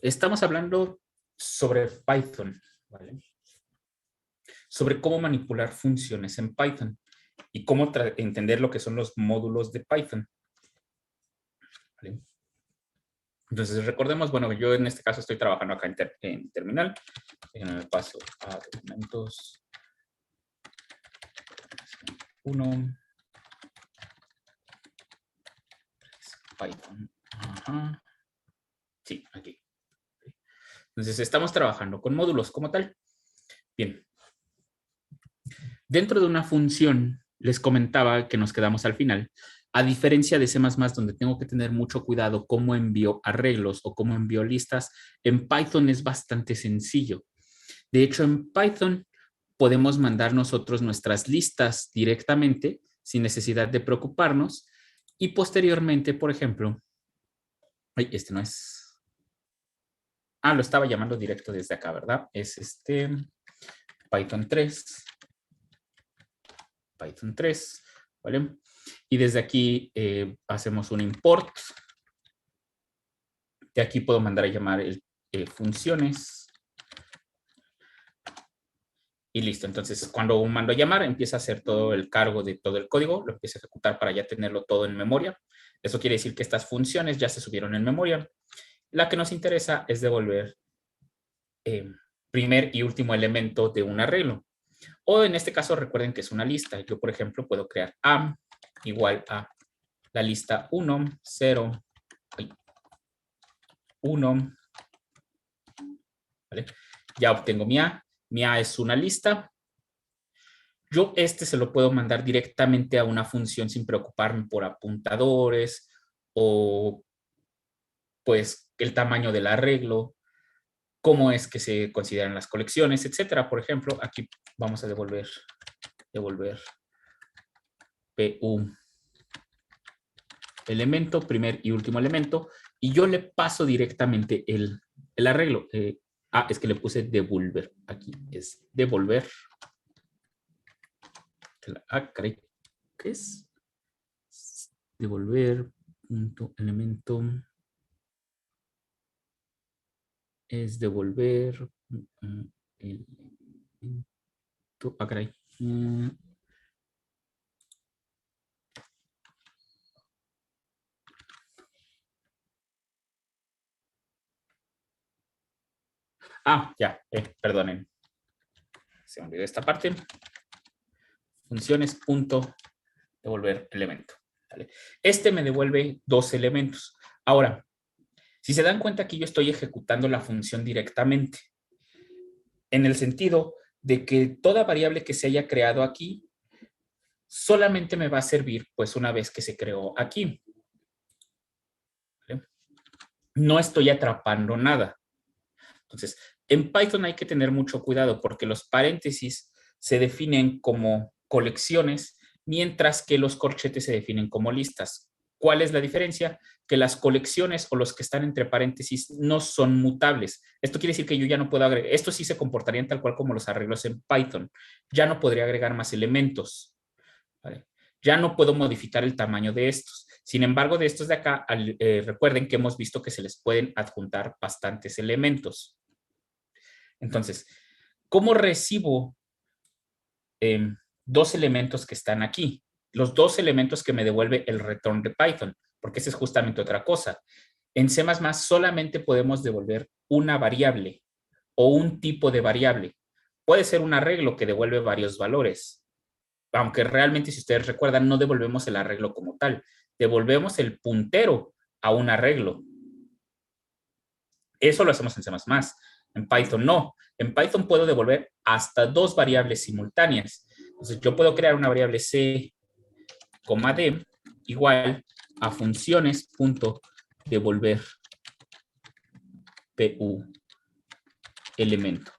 Estamos hablando sobre Python, ¿vale? Sobre cómo manipular funciones en Python y cómo entender lo que son los módulos de Python, ¿vale? Entonces, recordemos, bueno, yo en este caso estoy trabajando acá en terminal. Me paso a documentos 1, Python. Ajá. Sí, aquí. Entonces, estamos trabajando con módulos como tal. Bien. Dentro de una función, les comentaba que nos quedamos al final. A diferencia de C++, donde tengo que tener mucho cuidado cómo envío arreglos o cómo envío listas, en Python es bastante sencillo. De hecho, en Python podemos mandar nosotros nuestras listas directamente sin necesidad de preocuparnos y posteriormente, por ejemplo, este no es... lo estaba llamando directo desde acá, ¿verdad? Es Python 3, ¿vale? Y desde aquí hacemos un import. De aquí puedo mandar a llamar funciones. Y listo. Entonces, cuando mando a llamar, empieza a hacer todo el cargo de todo el código, lo empieza a ejecutar para ya tenerlo todo en memoria. Eso quiere decir que estas funciones ya se subieron en memoria. La que nos interesa es devolver primer y último elemento de un arreglo. O en este caso, recuerden que es una lista. Yo, por ejemplo, puedo crear am igual a la lista 1, 0, 1. ¿Vale? Ya obtengo mi A. Mi A es una lista. Yo se lo puedo mandar directamente a una función sin preocuparme por apuntadores o pues el tamaño del arreglo, cómo es que se consideran las colecciones, etcétera. Por ejemplo, aquí vamos a devolver PU elemento, primer y último elemento, y yo le paso directamente el arreglo. Es que le puse devolver. Aquí es devolver. Caray, ¿qué es? Devolver punto elemento es devolver elemento. Caray. Ya, perdonen. Se me olvidó esta parte. Funciones punto devolver elemento. ¿Vale? Me devuelve 2 elementos. Ahora, si se dan cuenta que yo estoy ejecutando la función directamente, en el sentido de que toda variable que se haya creado aquí solamente me va a servir pues una vez que se creó aquí. ¿Vale? No estoy atrapando nada. Entonces, en Python hay que tener mucho cuidado porque los paréntesis se definen como colecciones, mientras que los corchetes se definen como listas. ¿Cuál es la diferencia? Que las colecciones o los que están entre paréntesis no son mutables. Esto quiere decir que yo ya no puedo agregar, esto sí se comportarían tal cual como los arreglos en Python. Ya no podría agregar más elementos. ¿Vale? Ya no puedo modificar el tamaño de estos. Sin embargo, de estos de acá, recuerden que hemos visto que se les pueden adjuntar bastantes elementos. Entonces, ¿cómo recibo 2 elementos que están aquí? Los 2 elementos que me devuelve el return de Python, porque esa es justamente otra cosa. En C++ solamente podemos devolver una variable o un tipo de variable. Puede ser un arreglo que devuelve varios valores, aunque realmente, si ustedes recuerdan, no devolvemos el arreglo como tal, devolvemos el puntero a un arreglo. Eso lo hacemos en C++. En Python no. En Python puedo devolver hasta 2 variables simultáneas. Entonces yo puedo crear una variable c, d igual a funciones.devolver pu elemento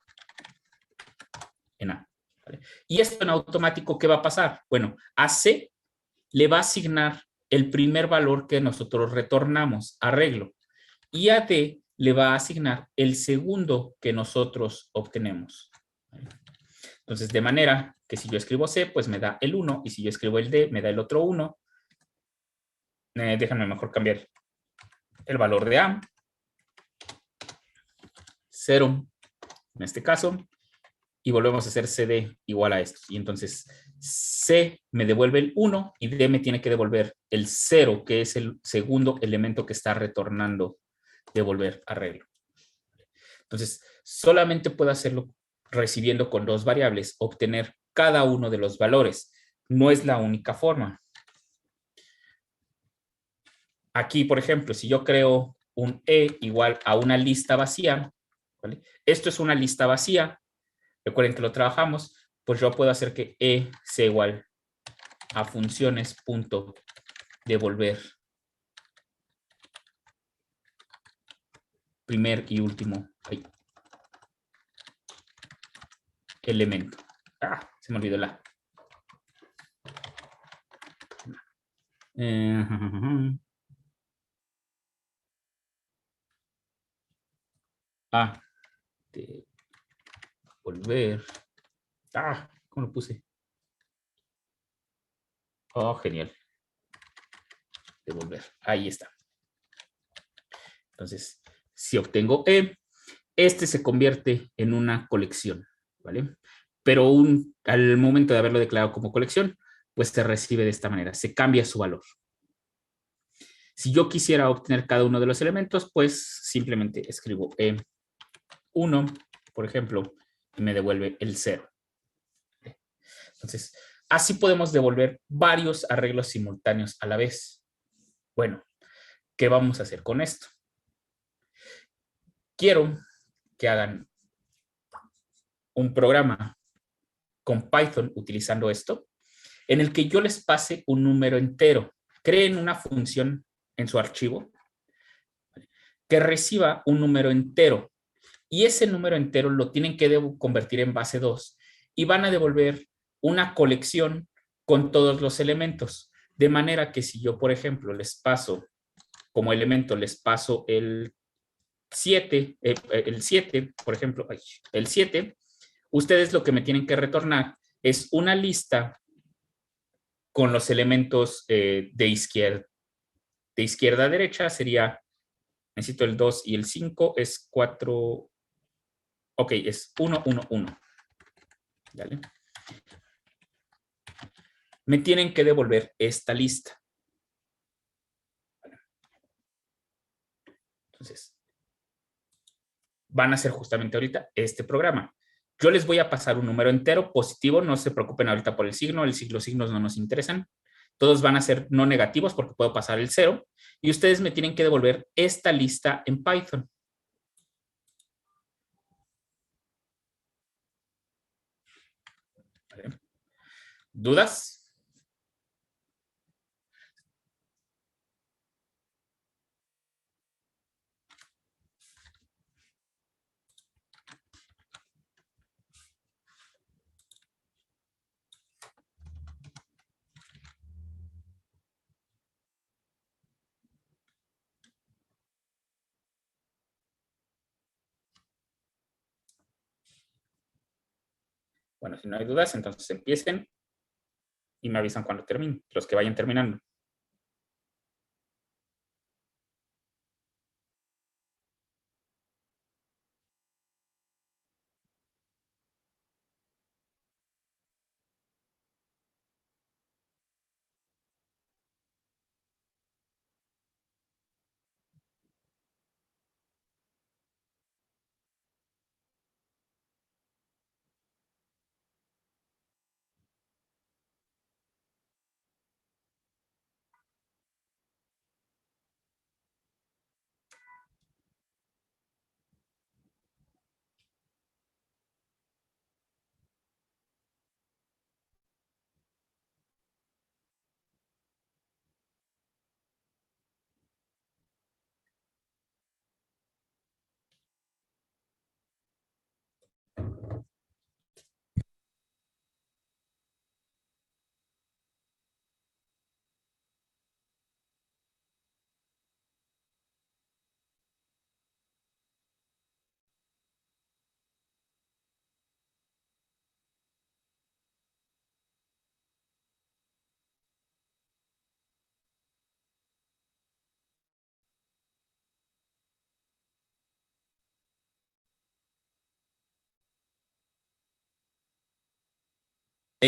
en A. ¿Vale? Y esto en automático, ¿qué va a pasar? Bueno, a C le va a asignar el primer valor que nosotros retornamos, arreglo, y a D le va a asignar el segundo que nosotros obtenemos. Entonces, de manera que si yo escribo C, pues me da el 1, y si yo escribo el D, me da el otro 1. Déjame mejor cambiar el valor de A. 0 en este caso, y volvemos a hacer CD igual a esto. Y entonces C me devuelve el 1 y D me tiene que devolver el 0, que es el segundo elemento que está retornando devolver arreglo. Entonces, solamente puedo hacerlo recibiendo con dos variables, obtener cada uno de los valores. No es la única forma. Aquí, por ejemplo, si yo creo un E igual a una lista vacía, ¿vale? Esto es una lista vacía, recuerden que lo trabajamos, pues yo puedo hacer que E sea igual a funciones punto devolver primer y último elemento. Se me olvidó la. Devolver. ¿Cómo lo puse? Oh, genial. Devolver. Ahí está. Entonces, si obtengo E, este se convierte en una colección, ¿vale? Pero al momento de haberlo declarado como colección, pues se recibe de esta manera, se cambia su valor. Si yo quisiera obtener cada uno de los elementos, pues simplemente escribo E1, por ejemplo, y me devuelve el 0. Entonces, así podemos devolver varios arreglos simultáneos a la vez. Bueno, ¿qué vamos a hacer con esto? Quiero que hagan un programa con Python utilizando esto, en el que yo les pase un número entero. Creen una función en su archivo que reciba un número entero y ese número entero lo tienen que convertir en base 2 y van a devolver una colección con todos los elementos. De manera que si yo, por ejemplo, les paso como elemento, les paso el 7, por ejemplo, el 7, ustedes lo que me tienen que retornar es una lista con los elementos de izquierda a derecha, sería, necesito el 2 y el 5, es 4, ok, es 1, 1, 1. ¿Vale? Me tienen que devolver esta lista. Entonces, van a hacer justamente ahorita este programa. Yo les voy a pasar un número entero positivo, no se preocupen ahorita por el signo, los signos no nos interesan. Todos van a ser no negativos porque puedo pasar el 0 y ustedes me tienen que devolver esta lista en Python. ¿Vale? ¿Dudas? Bueno, si no hay dudas, entonces empiecen y me avisan cuando termine, los que vayan terminando.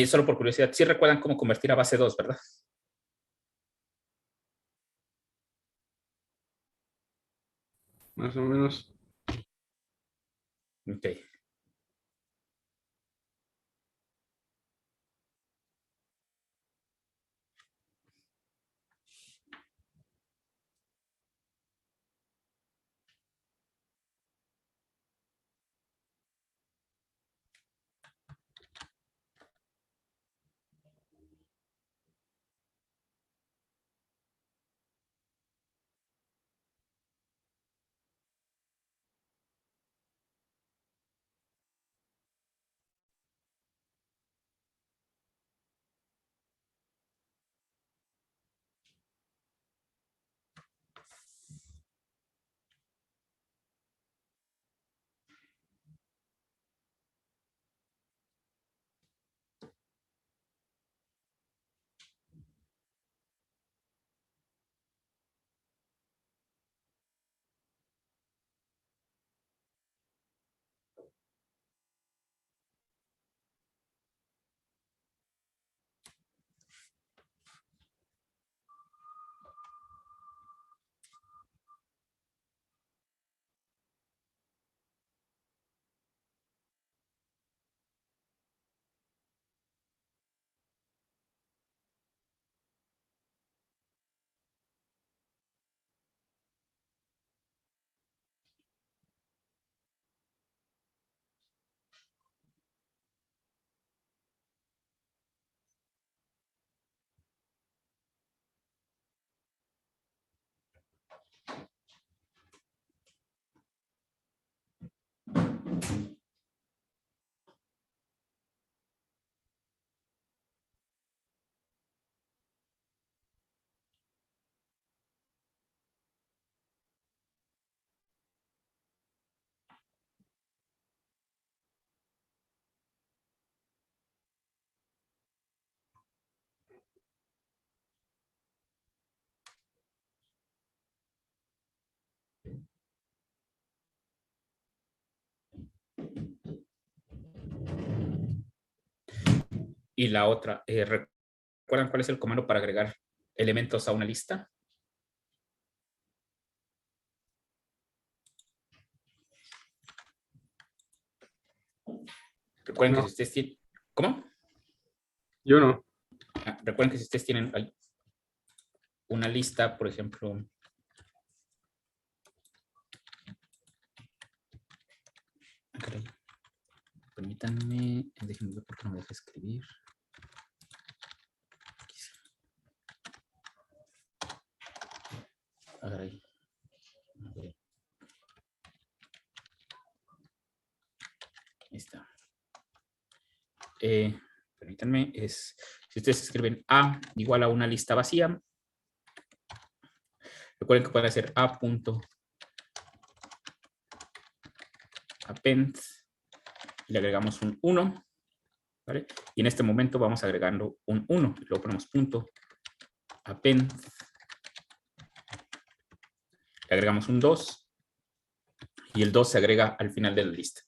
Solo por curiosidad, sí recuerdan cómo convertir a base 2, ¿verdad? Más o menos. Ok. Y la otra, ¿recuerdan cuál es el comando para agregar elementos a una lista? Recuerden que si No, ustedes tienen... ¿Cómo? yo no. Recuerden que si ustedes tienen una lista, por ejemplo... Permítanme, déjenme ver por qué no me deja escribir. Ahí. Ahí está. Permítanme, si ustedes escriben A igual a una lista vacía, recuerden que pueden hacer A.append y le agregamos un 1, ¿vale? Y en este momento vamos agregando un 1, y luego ponemos punto append, le agregamos un 2 y el 2 se agrega al final de la lista.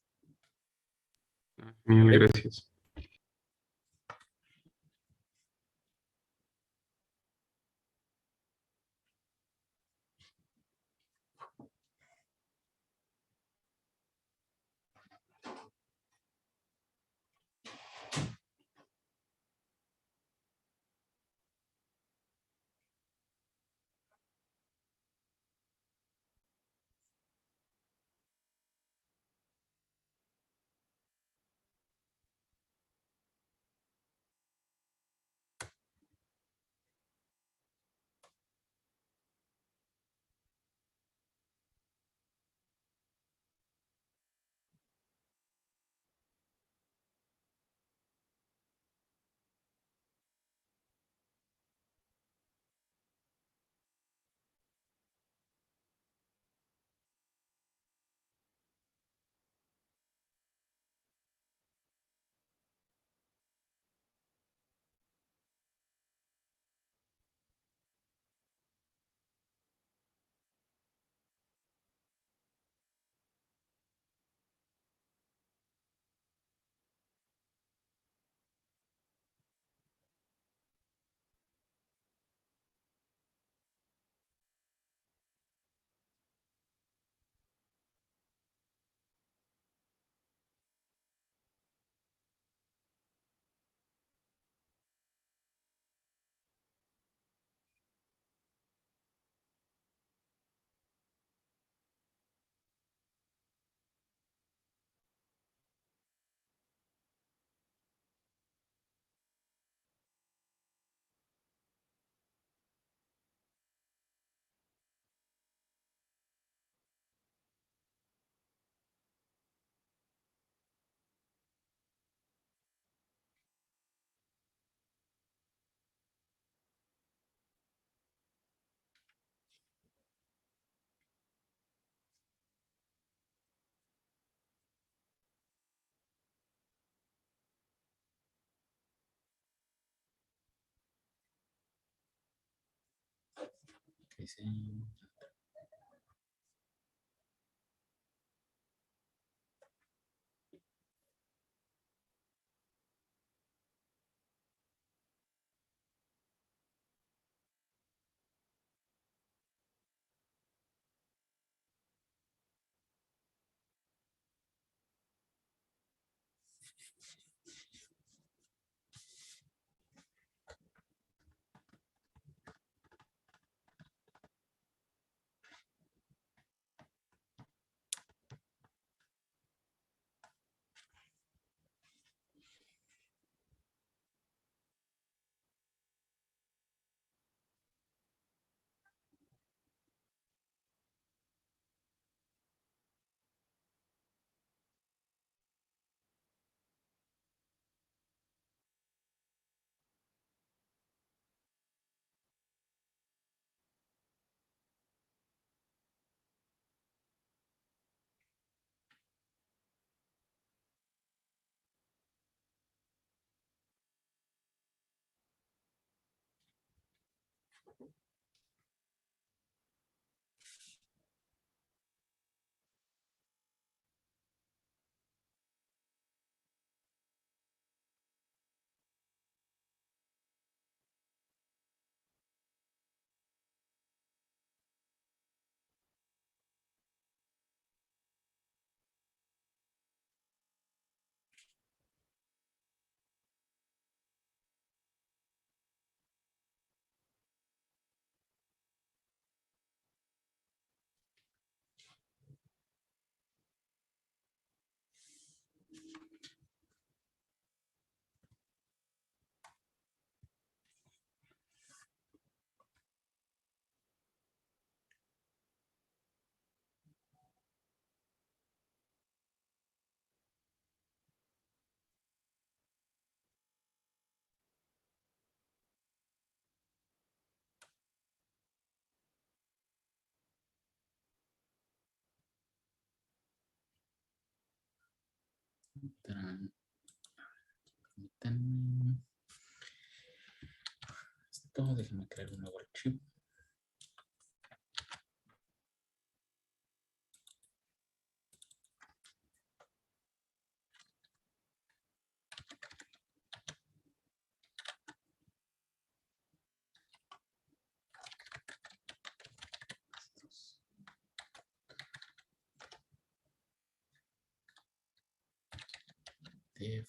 Mil ¿Vale? gracias. dice. Permítanme. Esto, déjenme crear un nuevo archivo. Def.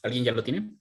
¿Alguien ya lo tiene?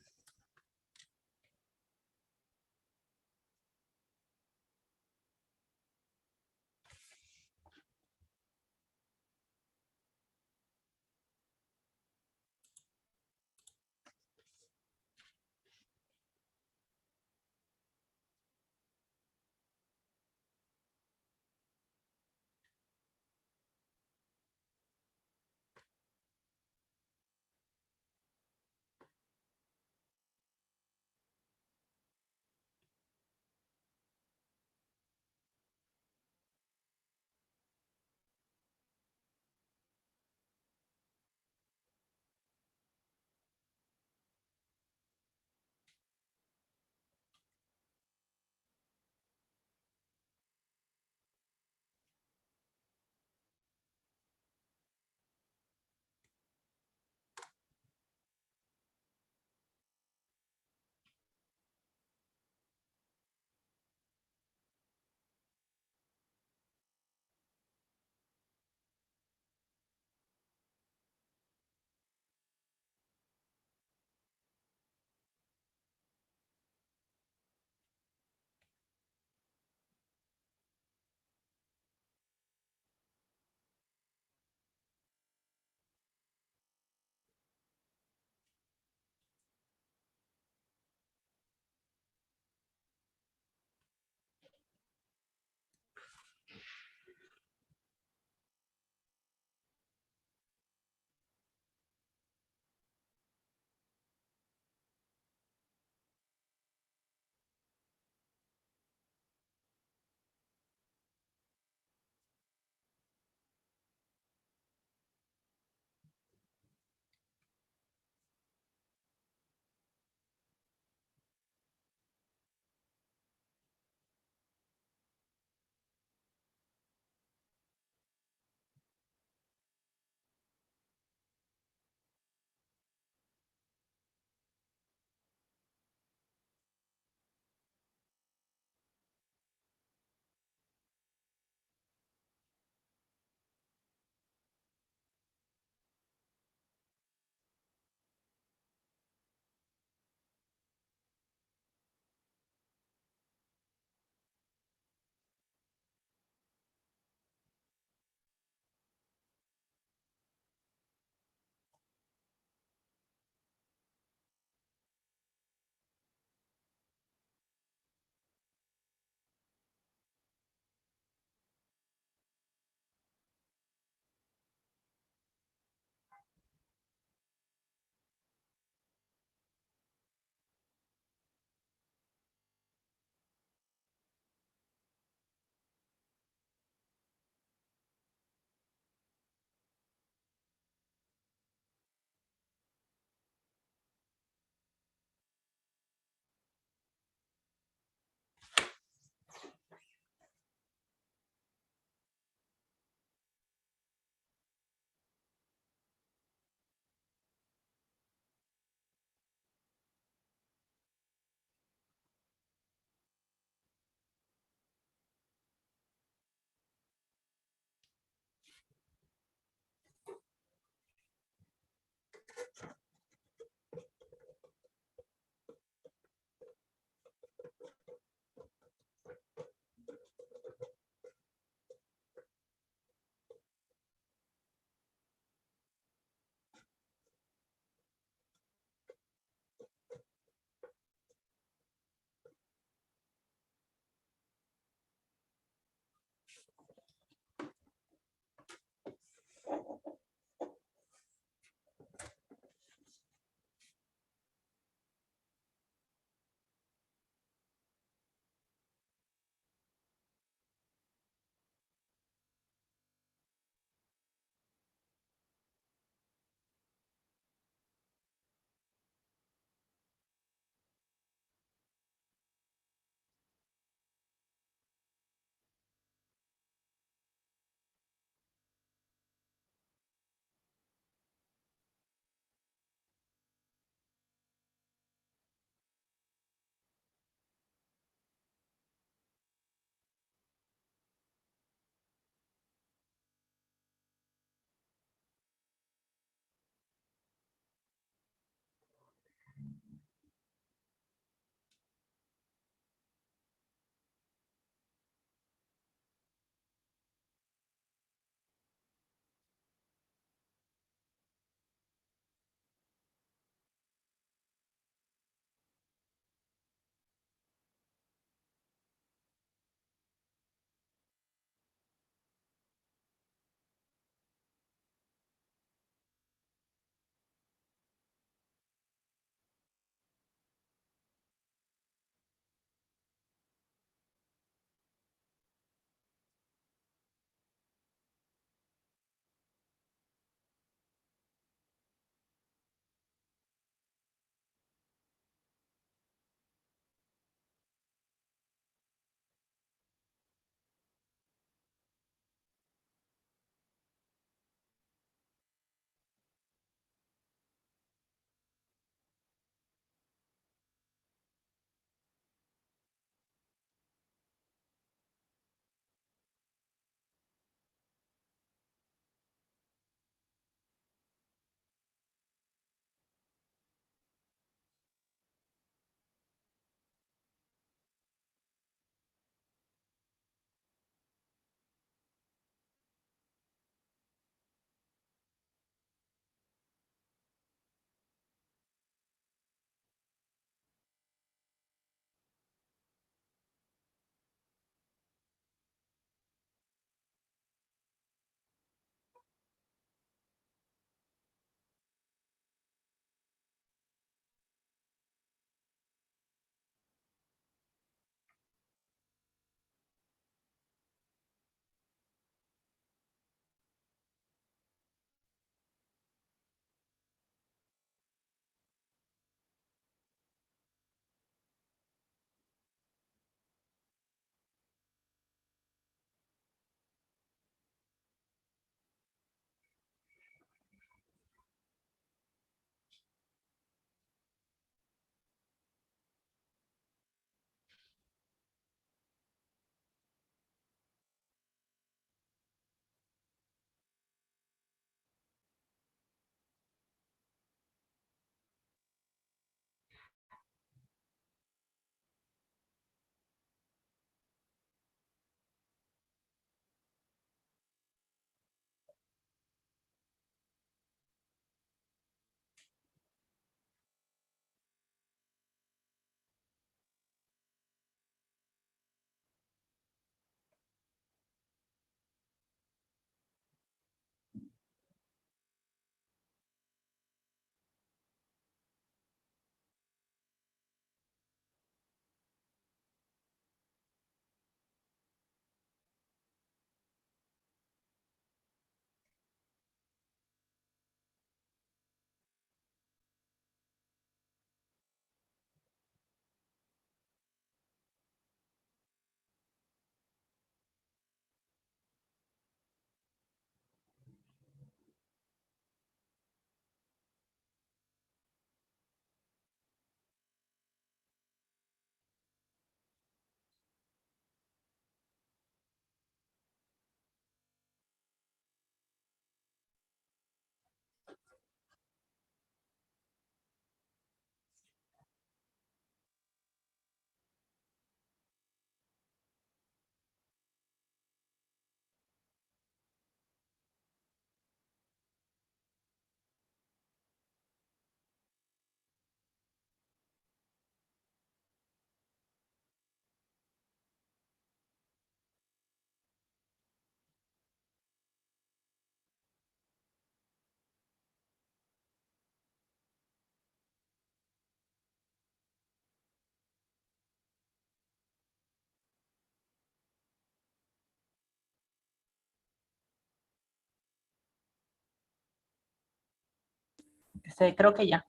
Creo que ya.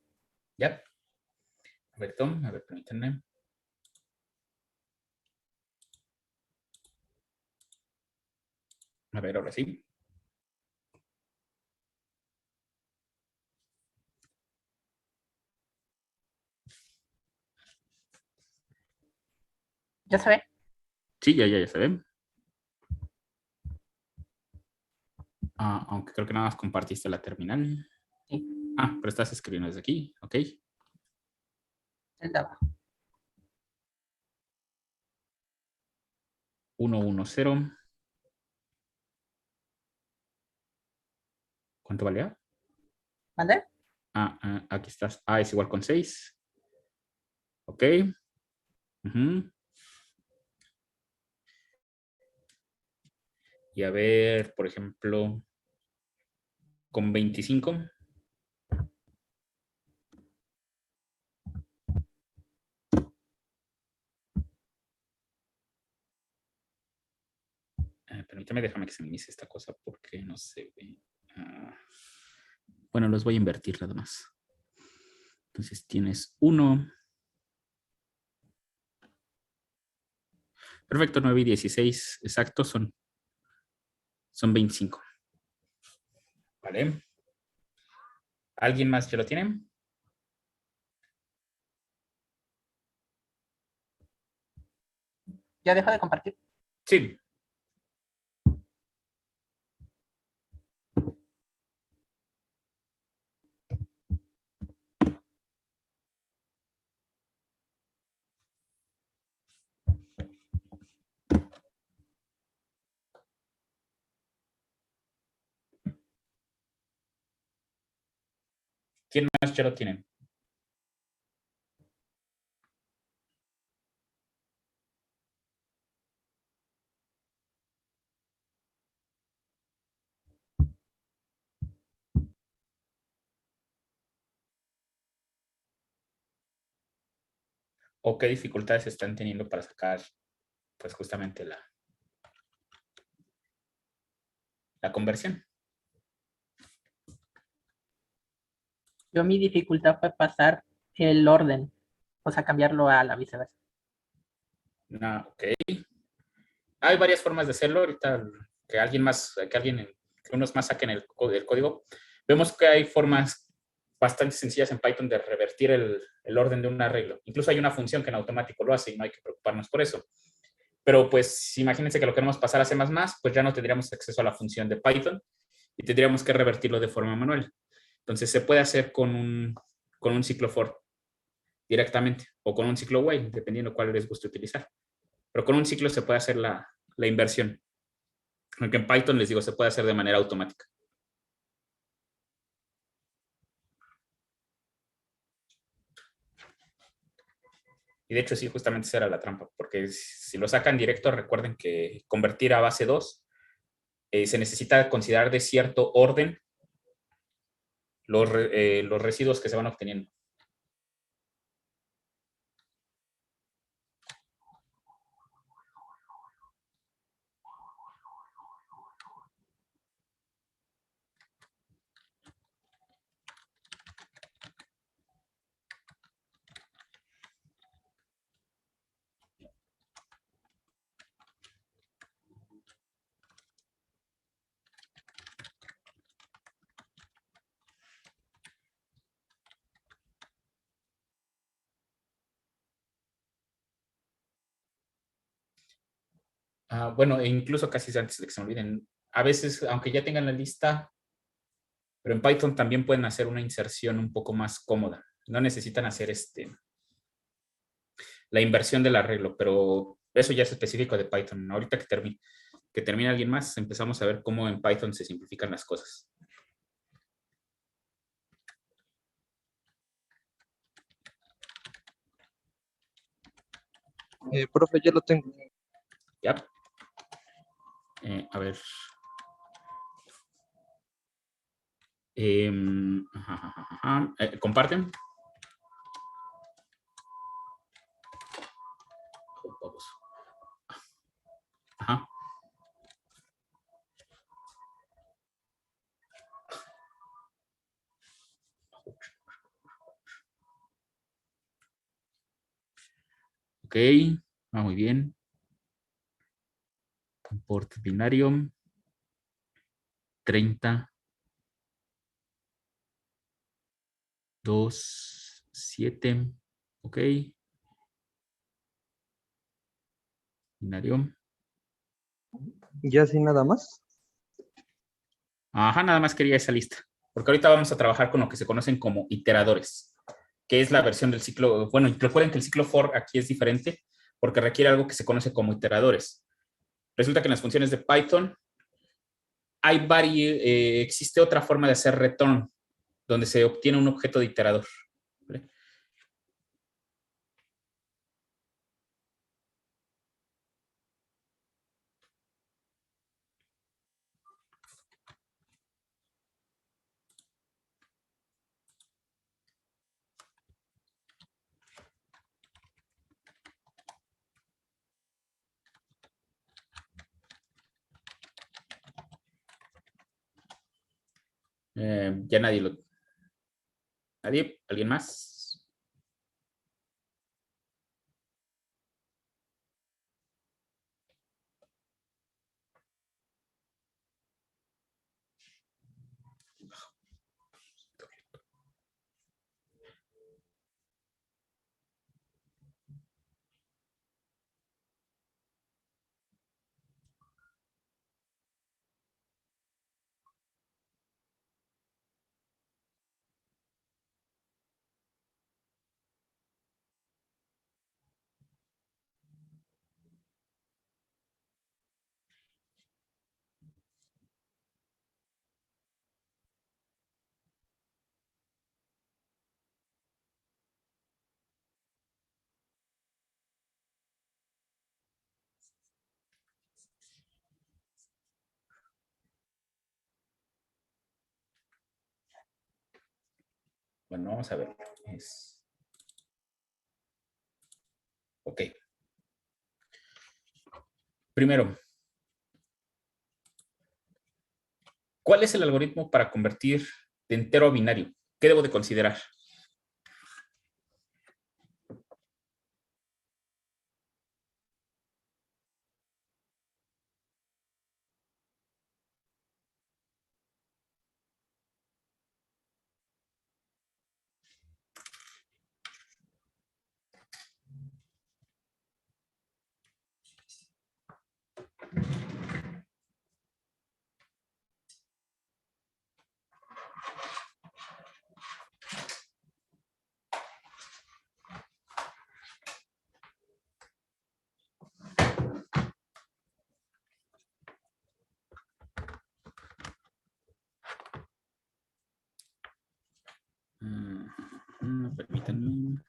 Ya. A ver, Tom, a ver, permítanme. A ver, ahora sí. ¿Ya se ve? Sí, ya se ve. Aunque creo que nada más compartiste la terminal. Sí. Pero estás escribiendo desde aquí, ok. El de abajo. 110. ¿Cuánto valía? ¿Vale? Aquí estás. Es igual con 6. Ok. Ujú. Y a ver, por ejemplo, con 25. Permítame, déjame que se minimice esta cosa porque no se ve. Bueno, los voy a invertir nada más. Entonces tienes 1. Perfecto, 9 y 16 exactos son 25. ¿Vale? ¿Alguien más que lo tiene? ¿Ya dejo de compartir? Sí. ¿Quién más ya lo tiene? ¿O qué dificultades están teniendo para sacar, pues justamente la conversión? Mi dificultad fue pasar el orden, o sea, cambiarlo a la viceversa. Ok. Hay varias formas de hacerlo. Ahorita que unos más saquen el código. Vemos que hay formas bastante sencillas en Python de revertir el orden de un arreglo. Incluso hay una función que en automático lo hace y no hay que preocuparnos por eso. Pero pues imagínense que lo queremos pasar a C++, pues ya no tendríamos acceso a la función de Python y tendríamos que revertirlo de forma manual. Entonces se puede hacer con un ciclo for directamente o con un ciclo while, dependiendo cuál les guste utilizar. Pero con un ciclo se puede hacer la inversión. Aunque en Python, les digo, se puede hacer de manera automática. Y de hecho, sí, justamente esa era la trampa, porque si lo sacan directo, recuerden que convertir a base 2 se necesita considerar de cierto orden los residuos que se van obteniendo. Bueno, e incluso casi antes de que se me olviden, a veces, aunque ya tengan la lista, pero en Python también pueden hacer una inserción un poco más cómoda. No necesitan hacer la inversión del arreglo, pero eso ya es específico de Python. Ahorita que termine alguien más, empezamos a ver cómo en Python se simplifican las cosas. Profe, ya lo tengo. Ya. A ver. ¿Comparten? Ajá. Ok, va muy bien. Import binario. 30. 2, 7. Ok. Binario. ¿Ya así nada más? Ajá, nada más quería esa lista. Porque ahorita vamos a trabajar con lo que se conocen como iteradores, que es la versión del ciclo. Bueno, y recuerden que el ciclo for aquí es diferente porque requiere algo que se conoce como iteradores. Resulta que en las funciones de Python existe otra forma de hacer return, donde se obtiene un objeto de iterador. ¿Vale? Ya nadie lo... ¿Nadie? ¿Alguien más? Bueno, vamos a ver. Ok. Primero, ¿cuál es el algoritmo para convertir de entero a binario? ¿Qué debo de considerar? Permítanme.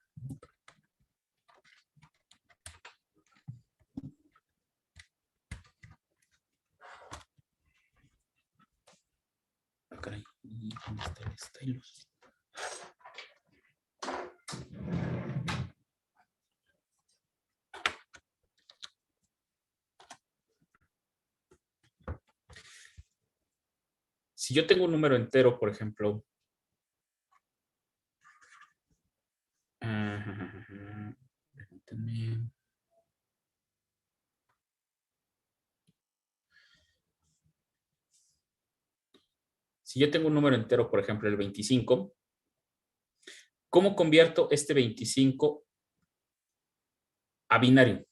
Ah, caray. ¿Dónde está el stylus? Si yo tengo un número entero, por ejemplo, permítanme. Si yo tengo un número entero, por ejemplo, el 25, ¿cómo convierto este 25 a binario?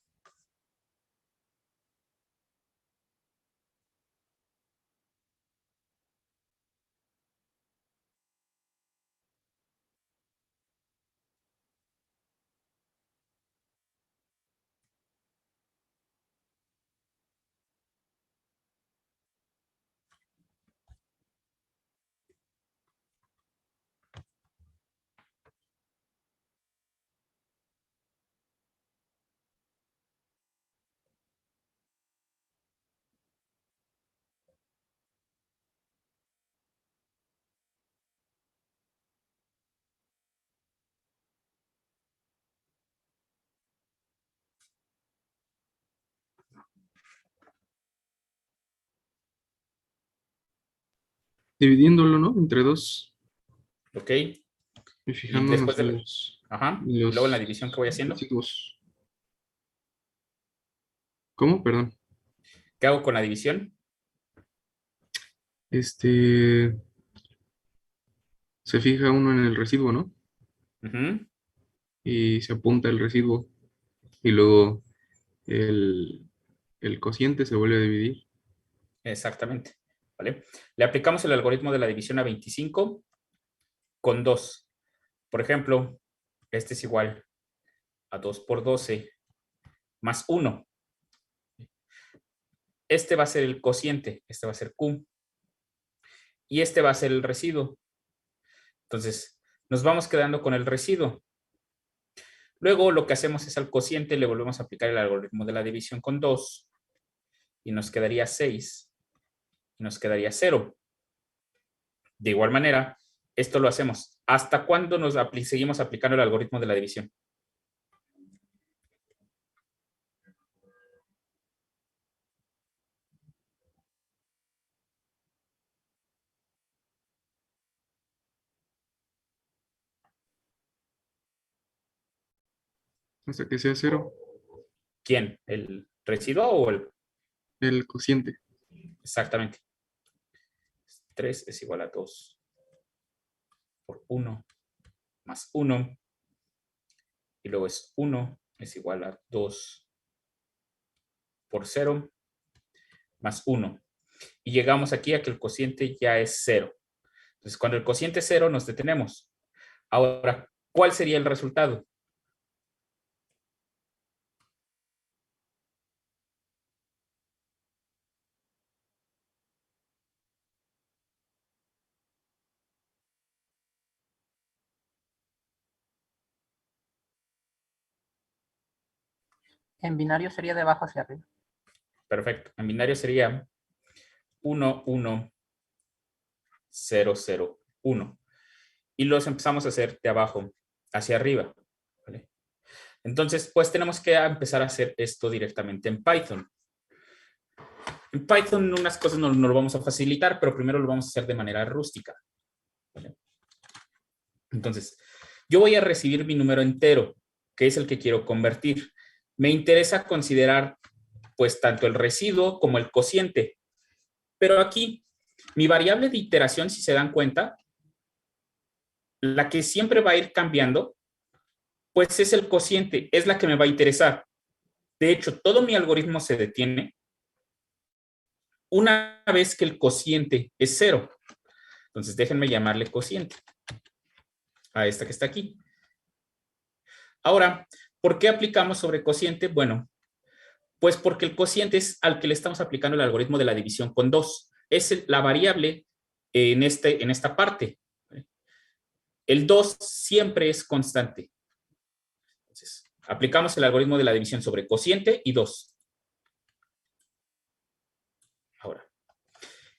Dividiéndolo, ¿no? Entre dos ¿Ok? y Y fijándonos después de... en los, Ajá. en Y luego en la los división que voy haciendo. residuos. ¿Cómo? Perdón. ¿Qué hago con la división? Este, se fija uno en el residuo, ¿no? Ujú, Y se apunta el residuo y luego el, el cociente se vuelve a dividir. exactamente. ¿Vale? Le aplicamos el algoritmo de la división a 25 con 2. Por ejemplo, este es igual a 2 por 12 más 1. Este va a ser el cociente, este va a ser Q. Y este va a ser el residuo. Entonces, nos vamos quedando con el residuo. Luego lo que hacemos es al cociente le volvemos a aplicar el algoritmo de la división con 2 y nos quedaría 6 y nos quedaría 0. De igual manera, esto lo hacemos. ¿Hasta cuándo seguimos aplicando el algoritmo de la división? Hasta que sea cero. ¿Quién? ¿El residuo o el...? El cociente. Exactamente. 3 es igual a 2 por 1 más 1. Y luego es 1 es igual a 2 por 0 más 1. Y llegamos aquí a que el cociente ya es 0. Entonces, cuando el cociente es 0, nos detenemos. Ahora, ¿cuál sería el resultado? En binario sería de abajo hacia arriba. Perfecto. En binario sería 1, 1, 0, 0, 1. Y los empezamos a hacer de abajo hacia arriba. ¿Vale? Entonces, pues tenemos que empezar a hacer esto directamente en Python. En Python unas cosas no lo vamos a facilitar, pero primero lo vamos a hacer de manera rústica. ¿Vale? Entonces, yo voy a recibir mi número entero, que es el que quiero convertir. Me interesa considerar pues tanto el residuo como el cociente. Pero aquí, mi variable de iteración, si se dan cuenta, la que siempre va a ir cambiando, pues es el cociente, es la que me va a interesar. De hecho, todo mi algoritmo se detiene una vez que el cociente es 0. Entonces, déjenme llamarle cociente a esta que está aquí. Ahora, ¿por qué aplicamos sobre cociente? Bueno, pues porque el cociente es al que le estamos aplicando el algoritmo de la división con 2. Es la variable en esta parte. El 2 siempre es constante. Entonces, aplicamos el algoritmo de la división sobre cociente y 2. Ahora,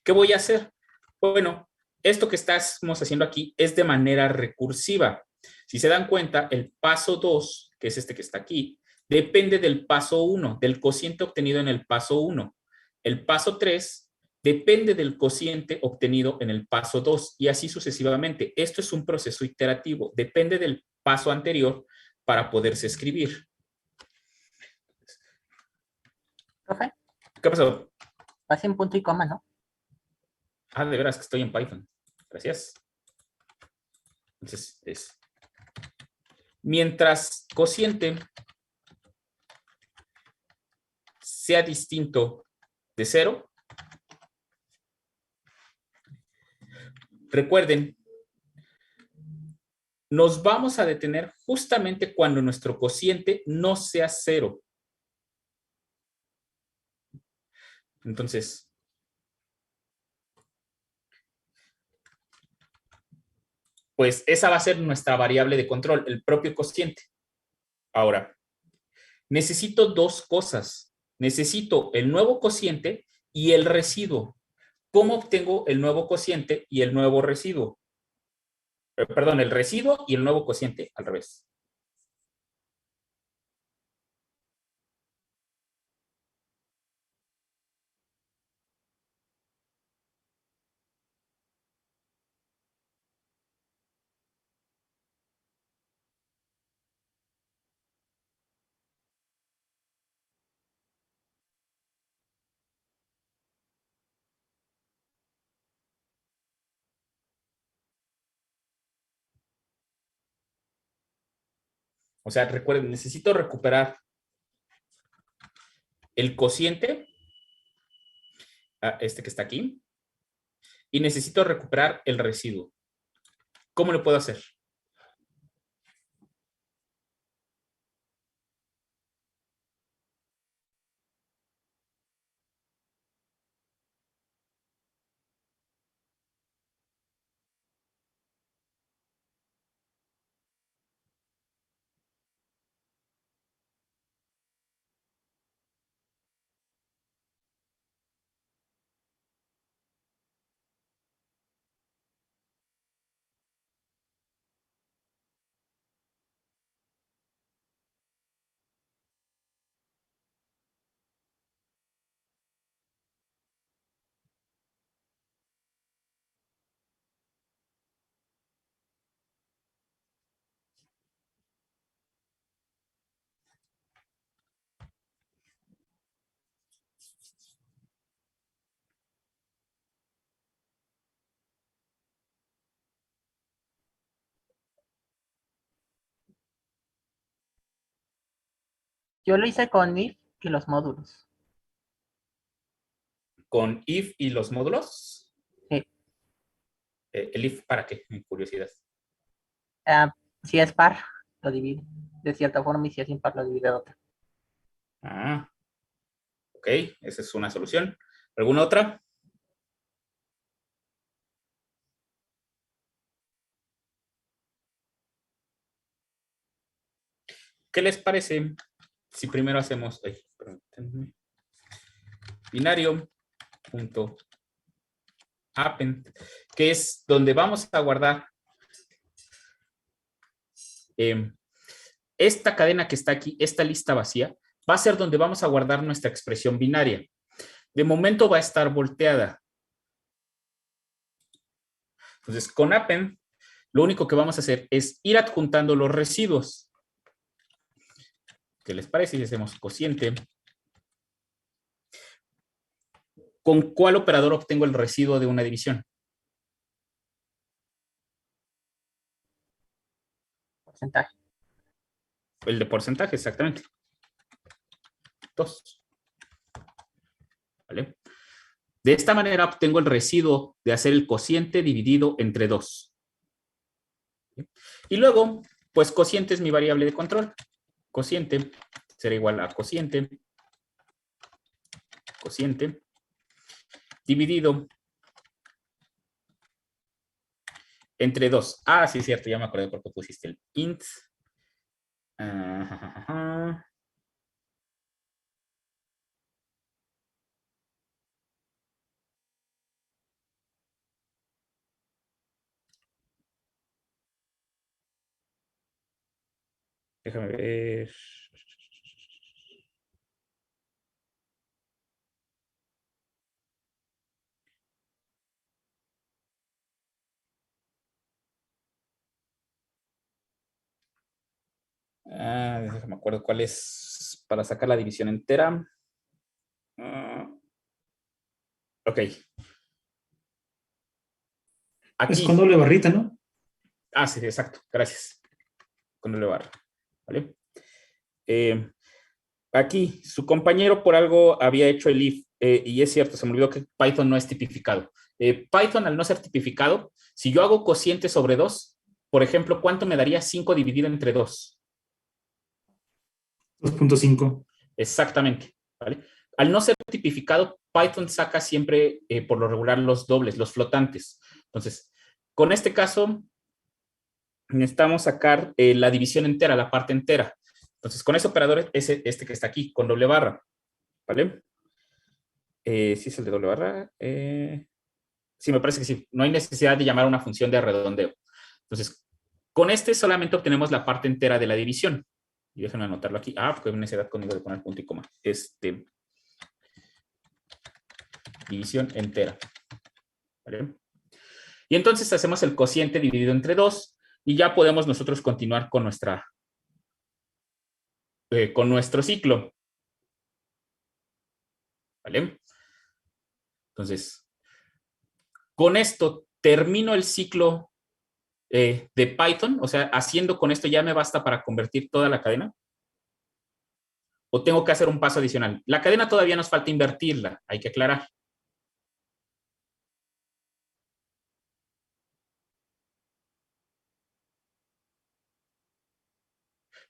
¿qué voy a hacer? Bueno, esto que estamos haciendo aquí es de manera recursiva. Si se dan cuenta, el paso 2, que es este que está aquí, depende del paso 1, del cociente obtenido en el paso 1. El paso 3 depende del cociente obtenido en el paso 2 y así sucesivamente. Esto es un proceso iterativo, depende del paso anterior para poderse escribir. Profe, ¿Qué pasó? pasé en punto y coma, ¿no? Ah, de veras que estoy en Python. Gracias. Entonces, mientras cociente sea distinto de 0, recuerden, nos vamos a detener justamente cuando nuestro cociente no sea 0. Entonces, pues esa va a ser nuestra variable de control, el propio cociente. Ahora, necesito dos cosas. Necesito el nuevo cociente y el residuo. ¿Cómo obtengo el nuevo cociente y el nuevo residuo? Perdón, el residuo y el nuevo cociente, al revés. O sea, recuerden, necesito recuperar el cociente, este que está aquí, y necesito recuperar el residuo. ¿Cómo lo puedo hacer? Yo lo hice con if y los módulos. Con if y los módulos. Sí. ¿El if para qué? Mi curiosidad. Si es par, lo divide de cierta forma, y si es impar, lo divide de otra. Ah, ok, esa es una solución. ¿Alguna otra? ¿Qué les parece si primero hacemos binario punto append, que es donde vamos a guardar esta cadena que está aquí, esta lista vacía, va a ser donde vamos a guardar nuestra expresión binaria. De momento va a estar volteada. Entonces, con append, lo único que vamos a hacer es ir adjuntando los residuos. ¿Qué les parece si hacemos cociente? ¿Con cuál operador obtengo el residuo de una división? Porcentaje. El de porcentaje, exactamente. 2. ¿Vale? De esta manera obtengo el residuo de hacer el cociente dividido entre 2. Y luego, pues cociente es mi variable de control. Cociente será igual a cociente dividido entre 2. Ah, sí, cierto, ya me acordé por qué pusiste el int. Déjame ver. Déjame acuerdo cuál es para sacar la división entera. Ok. Aquí. Es con doble barrita, ¿no? Ah, sí, exacto. Gracias. Con doble barra. ¿Vale? Aquí, su compañero por algo había hecho el if, y es cierto, se me olvidó que Python no es tipificado. Python, al no ser tipificado, si yo hago cociente sobre 2, por ejemplo, ¿cuánto me daría 5 dividido entre 2? 2.5. Exactamente. ¿Vale? Al no ser tipificado, Python saca siempre, por lo regular, los dobles, los flotantes. Entonces, con este caso, necesitamos sacar la división entera, la parte entera. Entonces, con ese operador es este que está aquí, con doble barra. ¿Vale? Sí es el de doble barra. Sí, me parece que sí. No hay necesidad de llamar una función de redondeo. Entonces, con este solamente obtenemos la parte entera de la división. Y déjenme anotarlo aquí. Porque hay una necesidad conmigo de poner punto y coma. División entera. ¿Vale? Y entonces hacemos el cociente dividido entre 2 y ya podemos nosotros continuar con con nuestro ciclo. ¿Vale? Entonces, con esto termino el ciclo de Python? O sea, haciendo con esto ya me basta para convertir toda la cadena. ¿O tengo que hacer un paso adicional? La cadena todavía nos falta invertirla, hay que aclarar.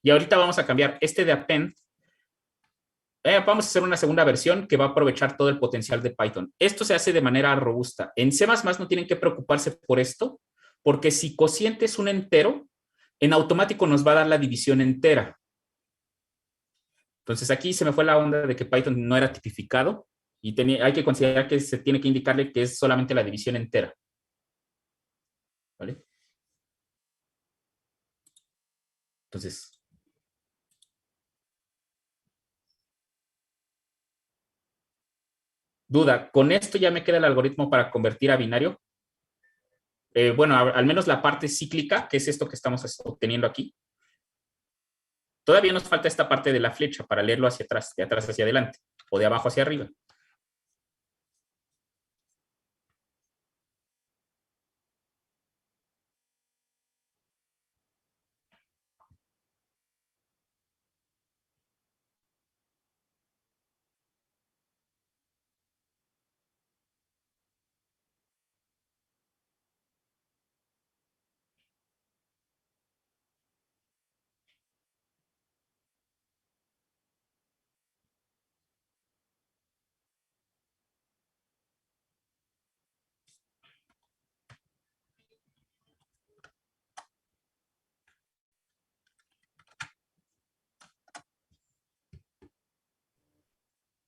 Y ahorita vamos a cambiar este de append. Vamos a hacer una segunda versión que va a aprovechar todo el potencial de Python. Esto se hace de manera robusta. En C++ no tienen que preocuparse por esto, porque si cociente es un entero, en automático nos va a dar la división entera. Entonces aquí se me fue la onda de que Python no era tipificado y hay que considerar que se tiene que indicarle que es solamente la división entera. ¿Vale? Entonces, duda, ¿con esto ya me queda el algoritmo para convertir a binario? Bueno, al menos la parte cíclica, que es esto que estamos obteniendo aquí. Todavía nos falta esta parte de la flecha para leerlo hacia atrás, de atrás hacia adelante, o de abajo hacia arriba.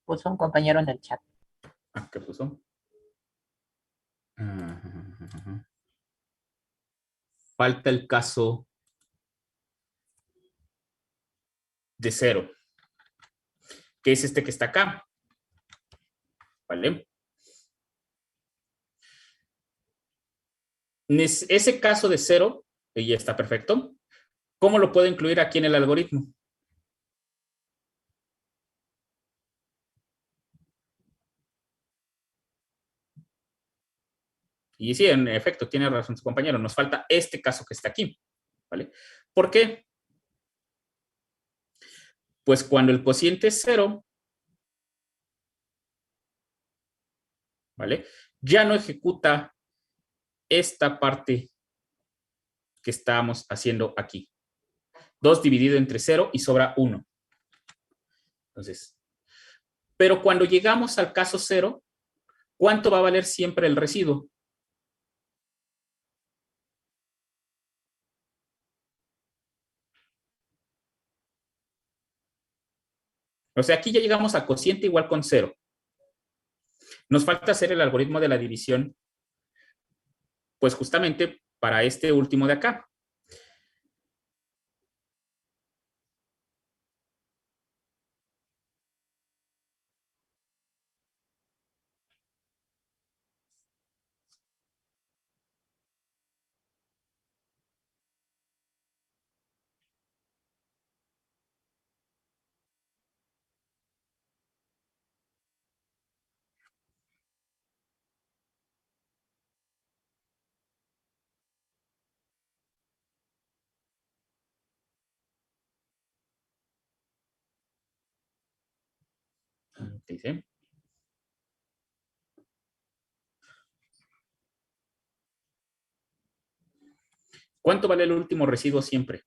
Puso un compañero en el chat. ¿Qué puso? Falta el caso de 0, que es este que está acá. ¿Vale? Ese caso de 0, ya está perfecto. ¿Cómo lo puedo incluir aquí en el algoritmo? Y sí, en efecto, tiene razón su compañero. Nos falta este caso que está aquí. ¿Vale? ¿Por qué? Pues cuando el cociente es 0, ¿vale? Ya no ejecuta esta parte que estamos haciendo aquí. 2 dividido entre 0 y sobra 1. Entonces, pero cuando llegamos al caso 0, ¿cuánto va a valer siempre el residuo? O sea, aquí ya llegamos a cociente igual con 0. Nos falta hacer el algoritmo de la división, pues justamente para este último de acá. Dice, ¿cuánto vale el último residuo siempre?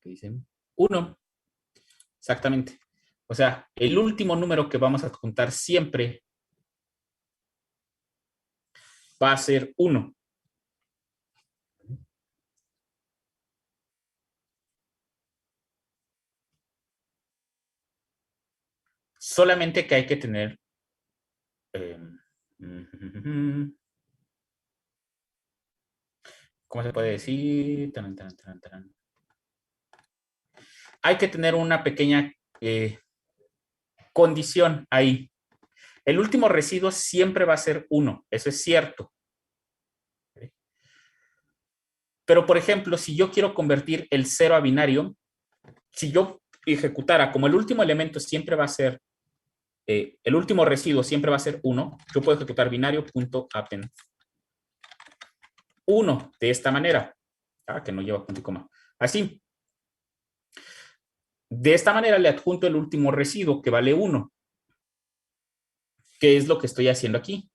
¿Qué dicen? 1. Exactamente. O sea, el último número que vamos a adjuntar siempre va a ser 1. Solamente que hay que tener... ¿cómo se puede decir? Hay que tener una pequeña condición ahí. El último residuo siempre va a ser 1, eso es cierto. Pero, por ejemplo, si yo quiero convertir el 0 a binario, si yo ejecutara como el último elemento siempre va a ser, el último residuo siempre va a ser 1, yo puedo ejecutar binario.append 1 de esta manera, que no lleva punto y coma. Así. De esta manera le adjunto el último residuo que vale 1, que es lo que estoy haciendo aquí.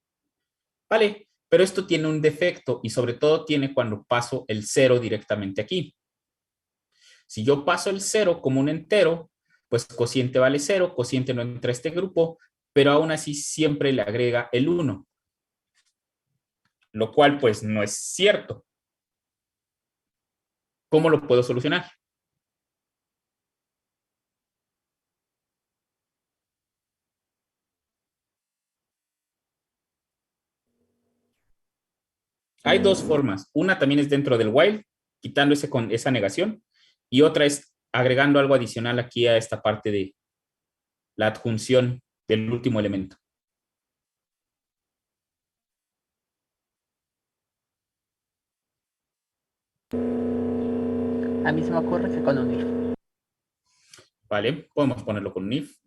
Vale, pero esto tiene un defecto y sobre todo tiene cuando paso el 0 directamente aquí. Si yo paso el 0 como un entero, pues cociente vale 0, cociente no entra a este grupo, pero aún así siempre le agrega el 1. Lo cual pues no es cierto. ¿Cómo lo puedo solucionar? Hay dos formas. Una también es dentro del while, quitando esa negación, y otra es agregando algo adicional aquí a esta parte de la adjunción del último elemento. A mí se me ocurre que con un if. Vale, podemos ponerlo con un if.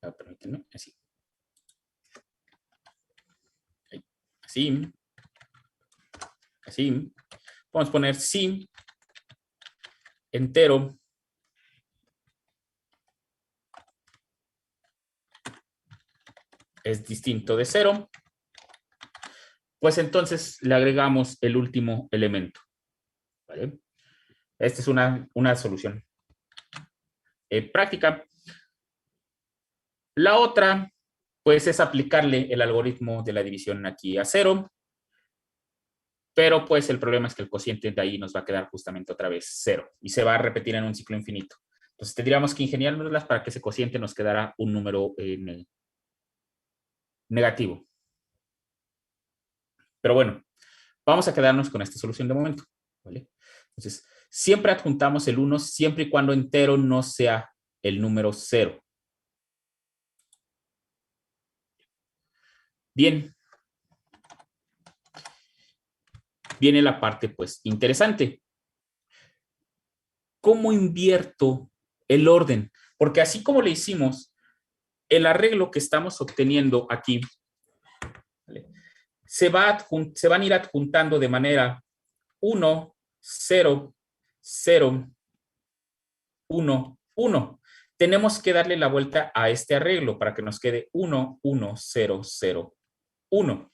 Permítanme, así. Así. Así. Podemos poner si entero es distinto de 0, pues entonces le agregamos el último elemento. ¿Vale? Esta es una solución práctica. La otra, pues, es aplicarle el algoritmo de la división aquí a 0, pero pues el problema es que el cociente de ahí nos va a quedar justamente otra vez 0 y se va a repetir en un ciclo infinito. Entonces tendríamos que ingeniárnoslas para que ese cociente nos quedara un número negativo. Pero bueno, vamos a quedarnos con esta solución de momento. ¿Vale? Entonces, siempre adjuntamos el 1 siempre y cuando entero no sea el número 0. Bien. Viene la parte, pues, interesante. ¿Cómo invierto el orden? Porque así como le hicimos, el arreglo que estamos obteniendo aquí, ¿vale? se van a ir adjuntando de manera 1, 0, 0, 1, 1. Tenemos que darle la vuelta a este arreglo para que nos quede 1, 1, 0, 0, 1.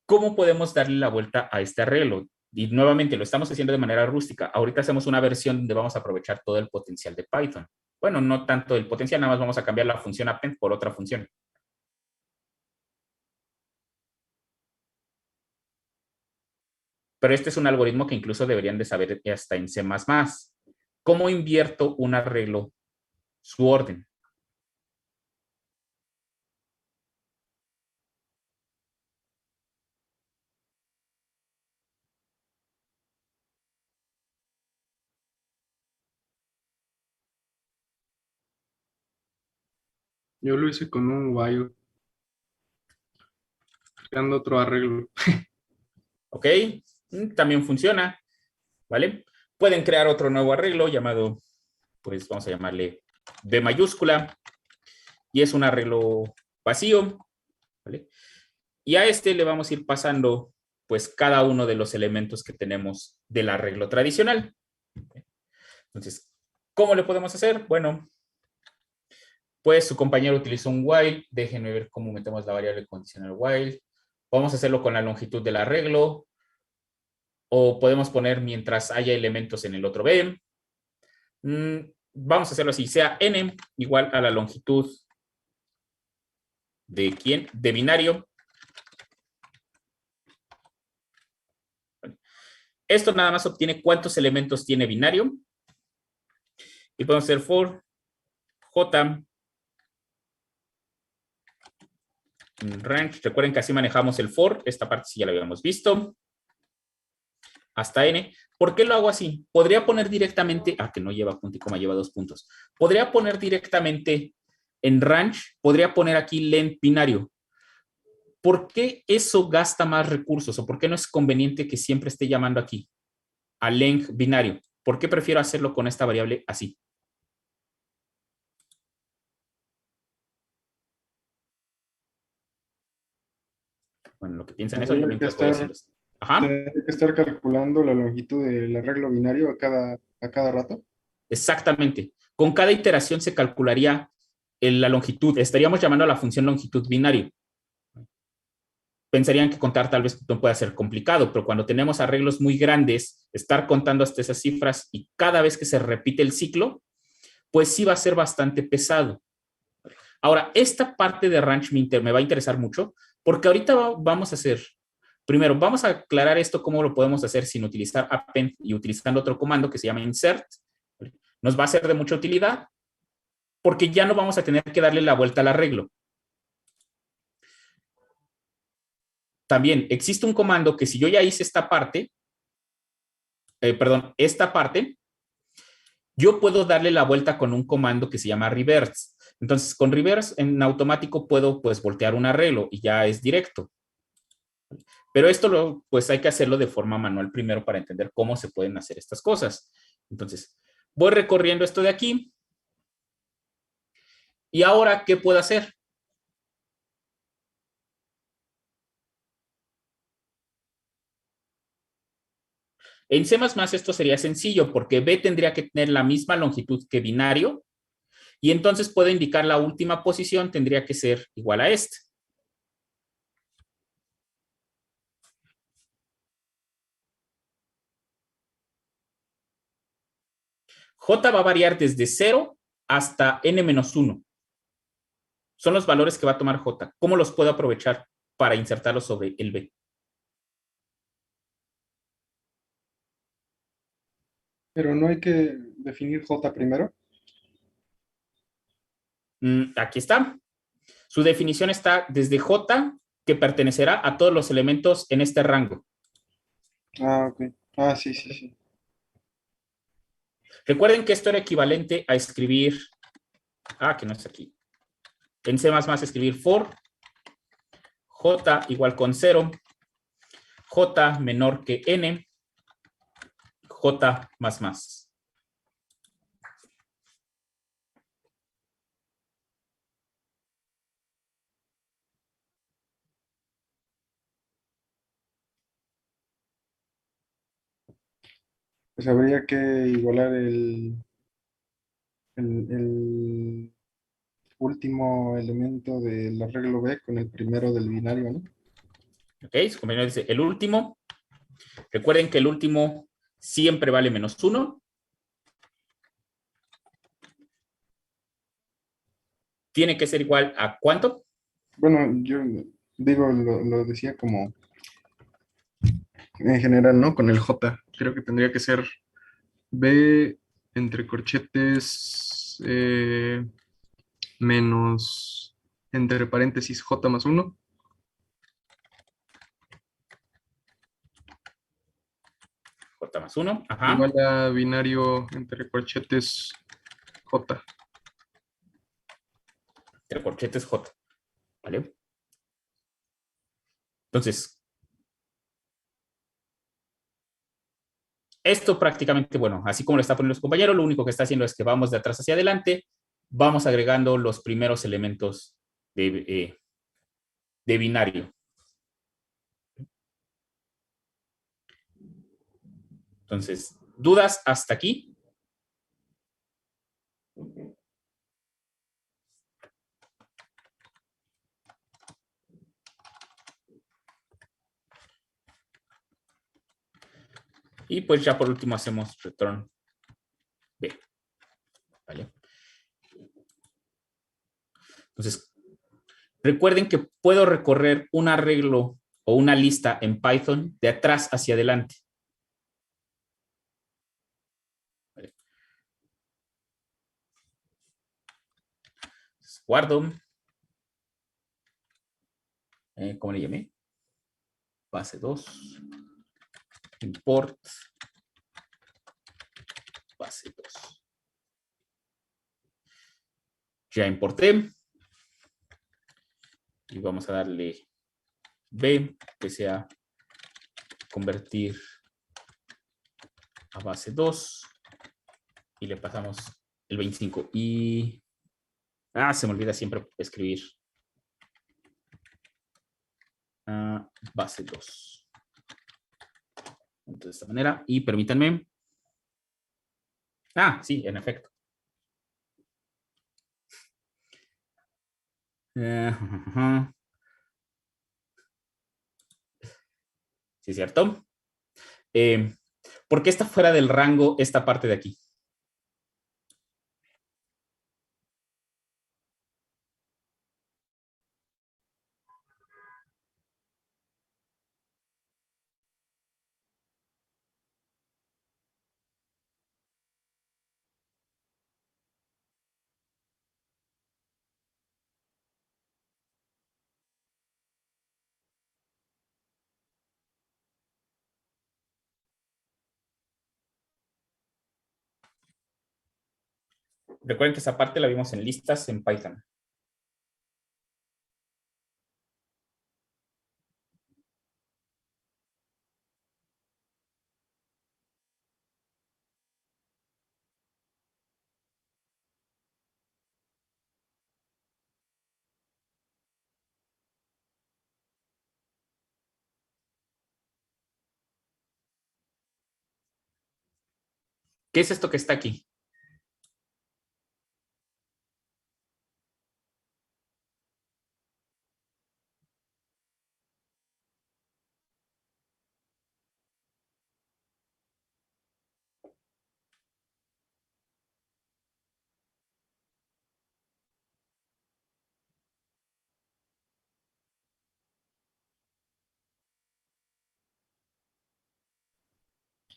¿Cómo podemos darle la vuelta a este arreglo? Y nuevamente lo estamos haciendo de manera rústica. Ahorita hacemos una versión donde vamos a aprovechar todo el potencial de Python. Bueno, no tanto el potencial, nada más vamos a cambiar la función append por otra función. Pero este es un algoritmo que incluso deberían de saber hasta en C++. ¿Cómo invierto un arreglo su orden? Yo lo hice con un while, creando otro arreglo. ¿Ok? También funciona, ¿vale? Pueden crear otro nuevo arreglo llamado, pues vamos a llamarle B mayúscula, y es un arreglo vacío, ¿vale? Y a este le vamos a ir pasando, pues, cada uno de los elementos que tenemos del arreglo tradicional. Entonces, ¿cómo le podemos hacer? Bueno, pues su compañero utilizó un while. Déjenme ver cómo metemos la variable condicional while. Vamos a hacerlo con la longitud del arreglo. O podemos poner mientras haya elementos en el otro B. Vamos a hacerlo así, sea n igual a la longitud de ¿quién? De binario. Esto nada más obtiene cuántos elementos tiene binario. Y podemos hacer for j range. Recuerden que así manejamos el for. Esta parte sí ya la habíamos visto. Hasta n. ¿Por qué lo hago así? Podría poner directamente, que no lleva punto y coma, lleva 2 puntos. Podría poner directamente en range, podría poner aquí length binario. ¿Por qué eso gasta más recursos? ¿O por qué no es conveniente que siempre esté llamando aquí a length binario? ¿Por qué prefiero hacerlo con esta variable así? Bueno, lo que piensan eso, yo mientras puedo decirles. Ajá. Tendría que estar calculando la longitud del arreglo binario a cada rato. Exactamente. Con cada iteración se calcularía la longitud. Estaríamos llamando a la función longitud binario. Pensarían que contar tal vez no pueda ser complicado, pero cuando tenemos arreglos muy grandes, estar contando hasta esas cifras y cada vez que se repite el ciclo, pues sí va a ser bastante pesado. Ahora, esta parte de range me va a interesar mucho porque ahorita vamos a hacer, primero, vamos a aclarar esto, cómo lo podemos hacer sin utilizar append y utilizando otro comando que se llama insert. Nos va a ser de mucha utilidad porque ya no vamos a tener que darle la vuelta al arreglo. También existe un comando que si yo ya hice esta parte, yo puedo darle la vuelta con un comando que se llama reverse. Entonces, con reverse en automático puedo pues voltear un arreglo y ya es directo. Pero esto pues hay que hacerlo de forma manual primero para entender cómo se pueden hacer estas cosas. Entonces, voy recorriendo esto de aquí. ¿Y ahora qué puedo hacer? En C++ esto sería sencillo porque B tendría que tener la misma longitud que binario y entonces puedo indicar la última posición tendría que ser igual a este. J va a variar desde 0 hasta n-1. Son los valores que va a tomar J. ¿Cómo los puedo aprovechar para insertarlos sobre el B? Pero no hay que definir J primero. Aquí está. Su definición está desde J, que pertenecerá a todos los elementos en este rango. Ah, ok. Ah, sí, sí, sí. Recuerden que esto era equivalente a escribir, que no es aquí. En C++ escribir for J igual con 0, J menor que N, J más más. Pues habría que igualar el último elemento del arreglo B con el primero del binario, ¿no? Ok, su compañero dice el último. Recuerden que el último siempre vale -1. Tiene que ser igual a ¿cuánto? Bueno, yo digo, lo decía como en general, ¿no? Con el J. Creo que tendría que ser B entre corchetes menos entre paréntesis J más 1. J más 1. Ajá. Igual a binario entre corchetes J. Entre corchetes J. ¿Vale? Entonces, esto prácticamente, bueno, así como lo está poniendo los compañeros, lo único que está haciendo es que vamos de atrás hacia adelante, vamos agregando los primeros elementos de binario. Entonces, ¿dudas hasta aquí? Y pues ya por último hacemos return B. ¿Vale? Entonces, recuerden que puedo recorrer un arreglo o una lista en Python de atrás hacia adelante. ¿Vale? Entonces, guardo. ¿Cómo le llamé? Base 2. Import. Base 2. Ya importé. Y vamos a darle B, que sea convertir a base 2. Y le pasamos el 25. Y... se me olvida siempre escribir. Base 2. De esta manera. Y permítanme. Sí, en efecto. Sí, ¿cierto? ¿Por qué está fuera del rango esta parte de aquí? Recuerden que esa parte la vimos en listas en Python. ¿Qué es esto que está aquí?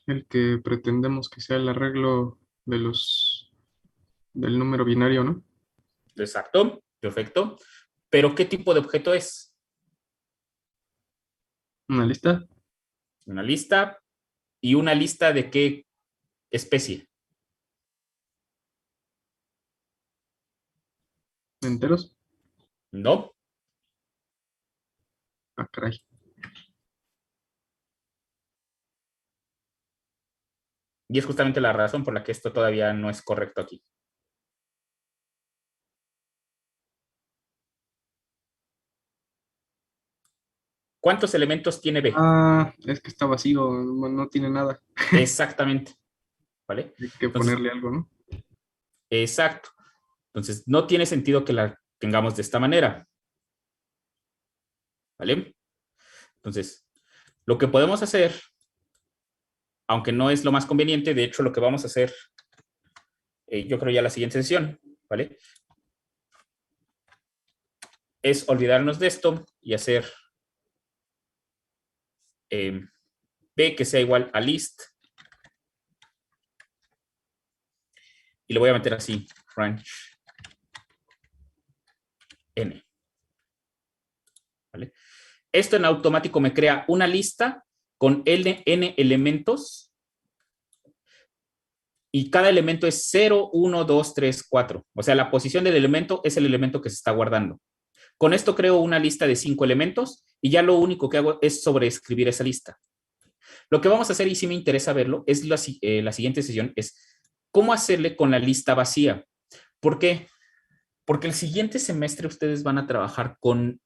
El que pretendemos que sea el arreglo de del número binario, ¿no? Exacto, perfecto. ¿Pero qué tipo de objeto es? Una lista, Una lista. ¿Y una lista de qué especie? de enteros. No. Caray. Y es justamente la razón por la que esto todavía no es correcto aquí. ¿Cuántos elementos tiene B? Es que está vacío, no tiene nada. Exactamente. ¿Vale? Hay que Entonces, ponerle algo, ¿no? exacto. Entonces, no tiene sentido que la tengamos de esta manera. ¿Vale? Entonces, lo que podemos hacer, aunque no es lo más conveniente, de hecho, lo que vamos a hacer, yo creo ya la siguiente sesión, ¿vale? Es olvidarnos de esto y hacer B que sea igual a list. Y le voy a meter así, range n. ¿Vale? Esto en automático me crea una lista con n elementos y cada elemento es 0, 1, 2, 3, 4. O sea, la posición del elemento es el elemento que se está guardando. Con esto creo una lista de 5 elementos y ya lo único que hago es sobreescribir esa lista. Lo que vamos a hacer, y si me interesa verlo, es la siguiente sesión, es cómo hacerle con la lista vacía. ¿Por qué? Porque el siguiente semestre ustedes van a trabajar con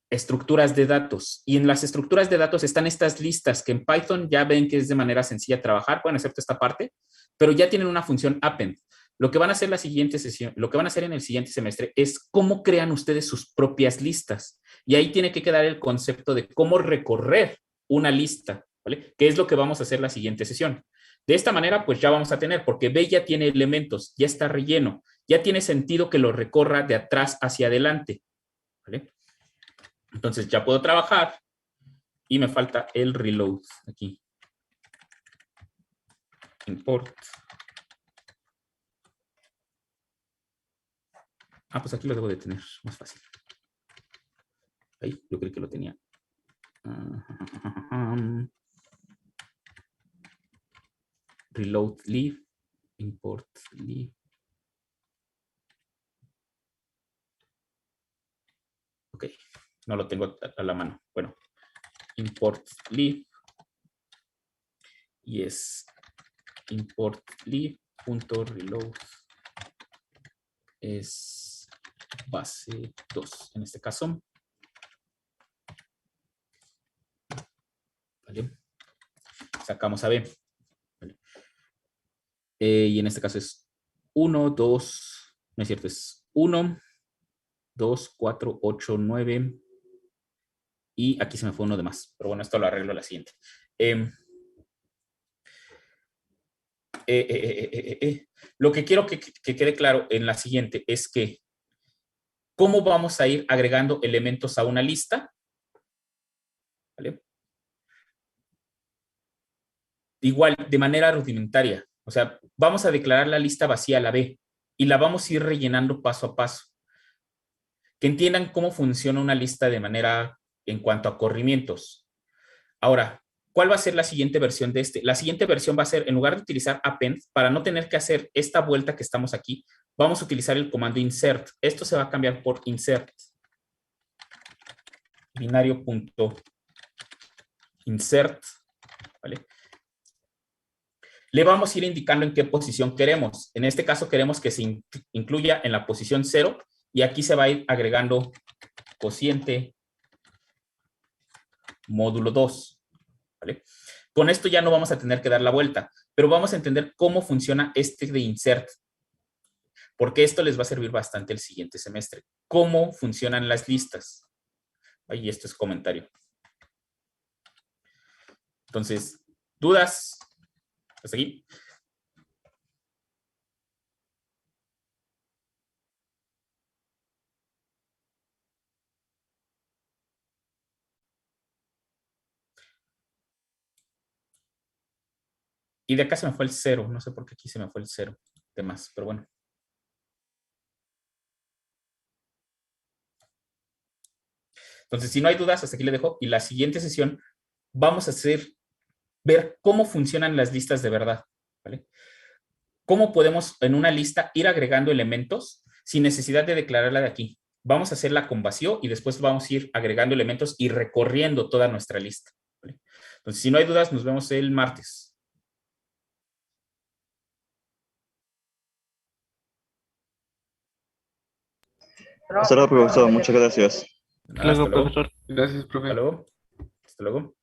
estructuras de datos. Y en las estructuras de datos están estas listas que en Python ya ven que es de manera sencilla trabajar, bueno, excepto esta parte, pero ya tienen una función append. Lo que van a hacer la siguiente sesión, lo que van a hacer en el siguiente semestre es cómo crean ustedes sus propias listas. Y ahí tiene que quedar el concepto de cómo recorrer una lista ¿vale? ¿Qué es lo que vamos a hacer la siguiente sesión? De esta manera, pues ya vamos a tener, porque B ya tiene elementos, ya está relleno, ya tiene sentido que lo recorra de atrás hacia adelante, ¿vale? Entonces ya puedo trabajar y me falta el reload aquí. Import. Pues aquí lo debo de tener, más fácil. Ahí, yo creí que lo tenía. Reload leave, import leave. Ok, no lo tengo a la mano. Bueno, import leave y es import leave.reload es base 2 en este caso. ¿Vale? Sacamos a B. ¿Vale? Y en este caso es 1, 2, no es cierto, es 1, 2, 4, 8, 9. Y aquí se me fue uno de más. Pero bueno, esto lo arreglo a la siguiente. Lo que quiero que quede claro en la siguiente es que ¿cómo vamos a ir agregando elementos a una lista? ¿Vale? Igual, de manera rudimentaria. O sea, vamos a declarar la lista vacía, la B, y la vamos a ir rellenando paso a paso. Que entiendan cómo funciona una lista de manera en cuanto a corrimientos. Ahora, ¿cuál va a ser la siguiente versión de este? La siguiente versión va a ser, en lugar de utilizar append, para no tener que hacer esta vuelta que estamos aquí, vamos a utilizar el comando insert. Esto se va a cambiar por insert. Binario.insert. ¿Vale? Le vamos a ir indicando en qué posición queremos. En este caso queremos que se incluya en la posición 0 y aquí se va a ir agregando cociente módulo 2. ¿Vale? Con esto ya no vamos a tener que dar la vuelta, pero vamos a entender cómo funciona este de insert, porque esto les va a servir bastante el siguiente semestre. Cómo funcionan las listas. Ahí esto es comentario. Entonces, ¿dudas? ¿Hasta aquí? Y de acá se me fue el 0. No sé por qué aquí se me fue el 0 de más, pero bueno. Entonces, si no hay dudas, hasta aquí le dejo. Y la siguiente sesión vamos a ver cómo funcionan las listas de verdad. ¿Vale? Cómo podemos en una lista ir agregando elementos sin necesidad de declararla de aquí. Vamos a hacerla con vacío y después vamos a ir agregando elementos y recorriendo toda nuestra lista. ¿Vale? Entonces, si no hay dudas, nos vemos el martes. Hasta luego, profesor. Muchas gracias. Hasta luego. Gracias, profe. Hasta luego. Hasta luego.